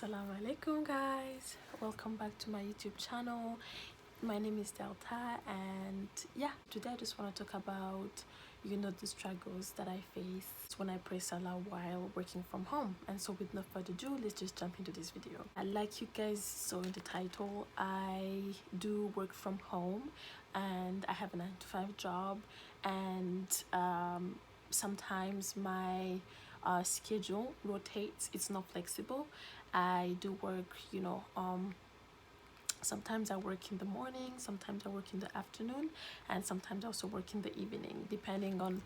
Assalamu alaikum guys, welcome back to my YouTube channel. My name is Delta, and yeah, today I just want to talk about the struggles that I face when I pray Salah while working from home. And so with no further ado, let's just jump into this video. Like you guys saw in the title, I do work from home and I have a 9 to 5 job, and sometimes my schedule rotates. It's not flexible. I do work, sometimes I work in the morning, sometimes I work in the afternoon, and sometimes I also work in the evening, depending on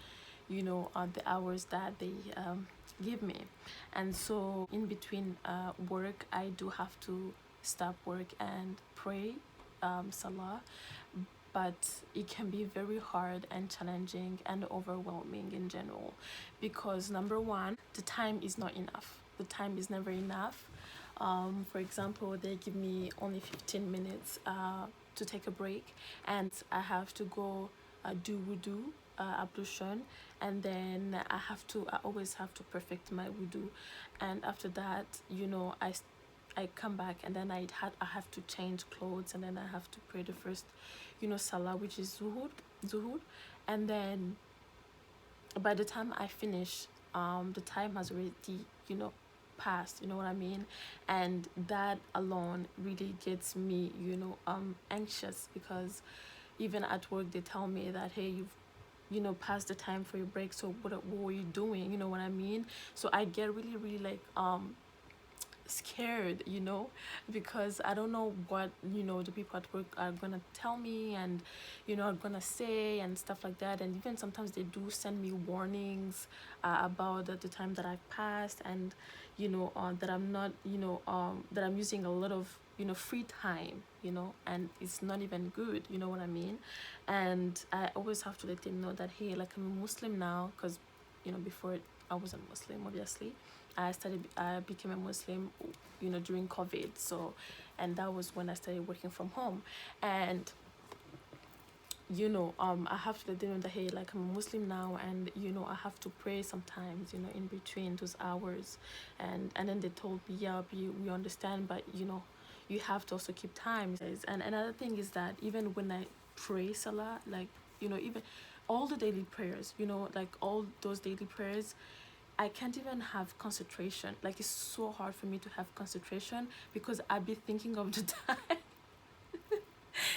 the hours that they give me. And so in between work, I do have to stop work and pray Salah, but it can be very hard and challenging and overwhelming in general, because number one, the time is not enough. The time is never enough. For example, they give me only 15 minutes to take a break, and I have to go do wudu, ablution, and then I always have to perfect my wudu, and after that, I come back, and then I have to change clothes, and then I have to pray the first Salah, which is zuhur, and then by the time I finish, the time has already passed, you know what I mean? And that alone really gets me anxious, because even at work they tell me that, hey, you've passed the time for your break, so what were you doing, you know what I mean? So I get really like scared, because I don't know what the people at work are gonna tell me, and are gonna say and stuff like that. And even sometimes they do send me warnings about the time that I've passed, and that I'm not that I'm using a lot of free time, and it's not even good, you know what I mean? And I always have to let them know that, hey, like, I'm a Muslim now, because before I wasn't Muslim, obviously. I became a Muslim during COVID. So, and that was when I started working from home. And I have to let them know that, hey, like, I'm a Muslim now, and I have to pray sometimes in between those hours. And then they told me, yeah, we understand, but you have to also keep time. And another thing is that even when I pray Salah, like, even all the daily prayers, like all those daily prayers, I can't even have concentration. Like, it's so hard for me to have concentration, because I'll be thinking of the time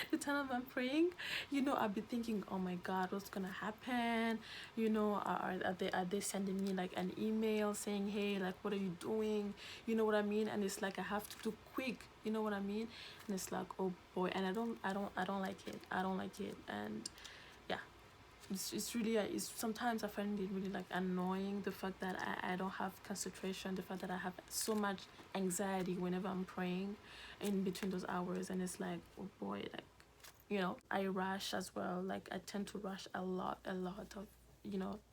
the time I'm praying. I'll be thinking, oh my God, what's gonna happen? Are they sending me like an email saying, hey, like, what are you doing? You know what I mean? And it's like I have to do quick, you know what I mean? And it's like, oh boy, and I don't like it. I don't like it. And yeah, it's really it's sometimes I find it really like annoying, the fact that I don't have concentration, the fact that I have so much anxiety whenever I'm praying in between those hours. And it's like, oh boy, like, I rush as well. Like, I tend to rush a lot of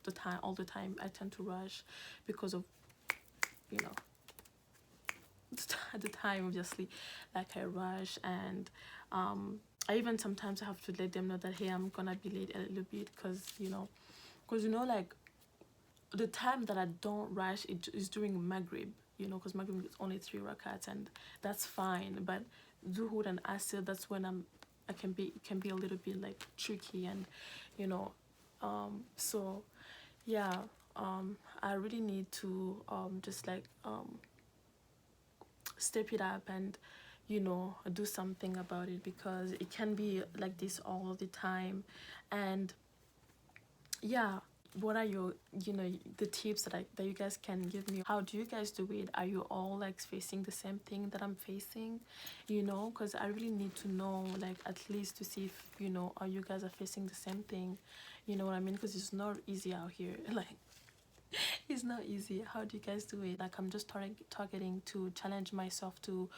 the time, all the time. I tend to rush because of you know the time, obviously. Like, I rush, and I even sometimes have to let them know that, hey, I'm gonna be late a little bit, because like, the time that I don't rush it is during Maghrib, because Maghrib is only 3 rakats, and that's fine. But Zuhur and Asr, that's when it can be a little bit like tricky, and so yeah, I really need to just like step it up and do something about it, because it can be like this all the time. And yeah, what are your the tips that you guys can give me? How do you guys do it? Are you all like facing the same thing that I'm facing? Because I really need to know, like, at least to see if are you guys are facing the same thing, you know what I mean? Because it's not easy out here. Like, it's not easy. How do you guys do it? Like, I'm just targeting to challenge myself to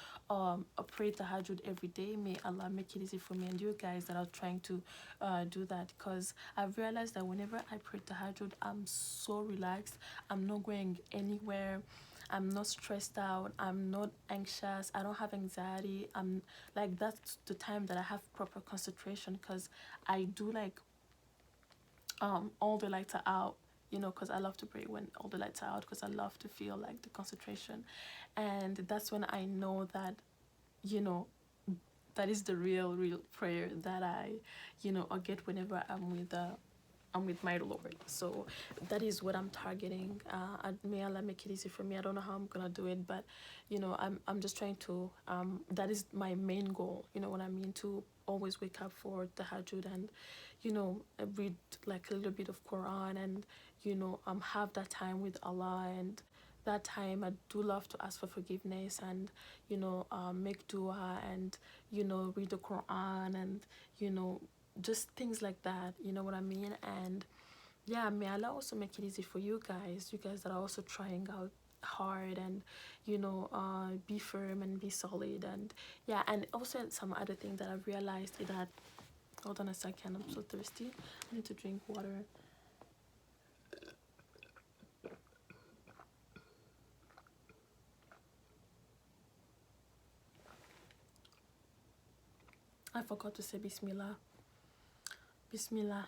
pray tahajjud every day. May Allah make it easy for me and you guys that are trying to do that, because I've realized that whenever I pray tahajjud, I'm so relaxed. I'm not going anywhere. I'm not stressed out. I'm not anxious. I don't have anxiety. I'm like, that's the time that I have proper concentration, because I do like all the lights are out, you know, because I love to pray when all the lights are out, because I love to feel like the concentration. And that's when I know that, you know, that is the real prayer that I, you know, I get whenever I'm with my Lord. So that is what I'm targeting. May Allah make it easy for me. I don't know how I'm gonna do it, but you know, I'm just trying to. That is my main goal. You know what I mean? To always wake up for the Tahajjud and, you know, read like a little bit of Quran and, you know, have that time with Allah. And that time I do love to ask for forgiveness and, you know, make dua and, you know, read the Quran and, you know, just things like that, you know what I mean? And yeah, may Allah also make it easy for you guys that are also trying out hard and, you know, be firm and be solid. And yeah, and also some other thing that I've realized is that, hold on a second, I'm so thirsty, I need to drink water. I forgot to say Bismillah. Bismillah.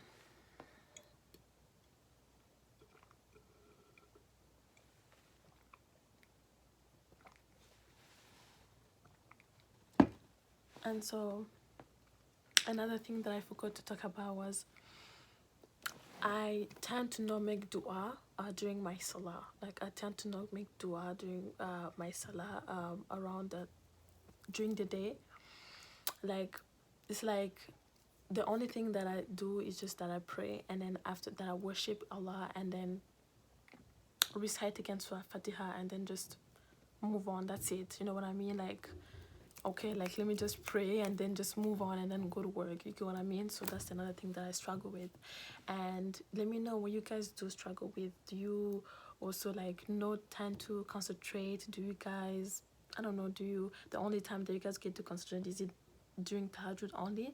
And so another thing that I forgot to talk about was I tend to not make dua during my Salah. Like I tend to not make dua during my Salah around the during the day. Like it's like the only thing that I do is just that I pray, and then after that I worship Allah, and then recite again Surah Fatiha, and then just move on. That's it. You know what I mean? Like, okay, like let me just pray and then just move on and then go to work. You get what I mean? So that's another thing that I struggle with. And let me know what you guys do struggle with. Do you also like no time to concentrate? Do you guys, I don't know, do you, the only time that you guys get to concentrate, is it during Tahajjud only?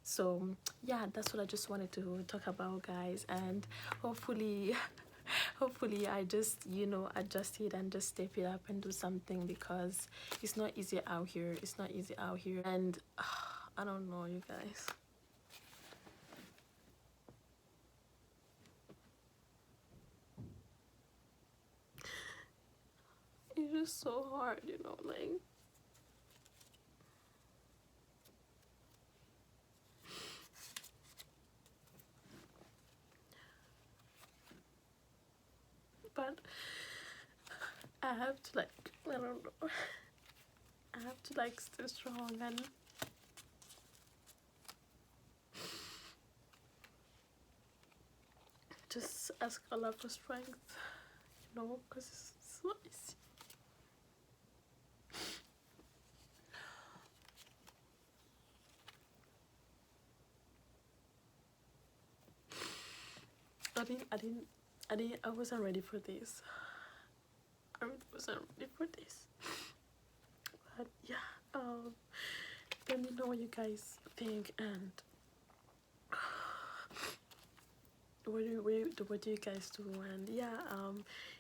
So yeah, that's what I just wanted to talk about, guys. And hopefully hopefully I just, you know, adjust it and just step it up and do something, because it's not easy out here. It's not easy out here. And I don't know, you guys. It's just so hard, you know, like but I have to like, I don't know, I have to like stay strong and just ask Allah for strength, you know, because it's not easy. I wasn't ready for this. I really wasn't ready for this. But yeah, let me know what you guys think, and what do you guys do? And yeah,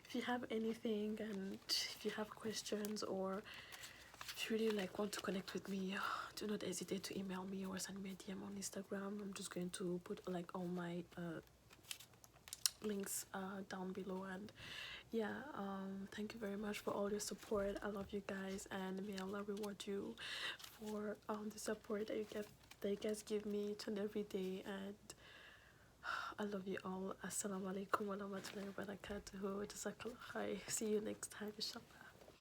if you have anything, and if you have questions, or if you really like want to connect with me, do not hesitate to email me or send me a DM on Instagram. I'm just going to put like all my links down below. And yeah, thank you very much for all your support. I love you guys, and may Allah reward you for the support that you guys give me each and every day. And I love you all. Assalamu alaikum wa rahmatullahi wa barakatuhu. Jazakallah khair. See you next time, inshallah.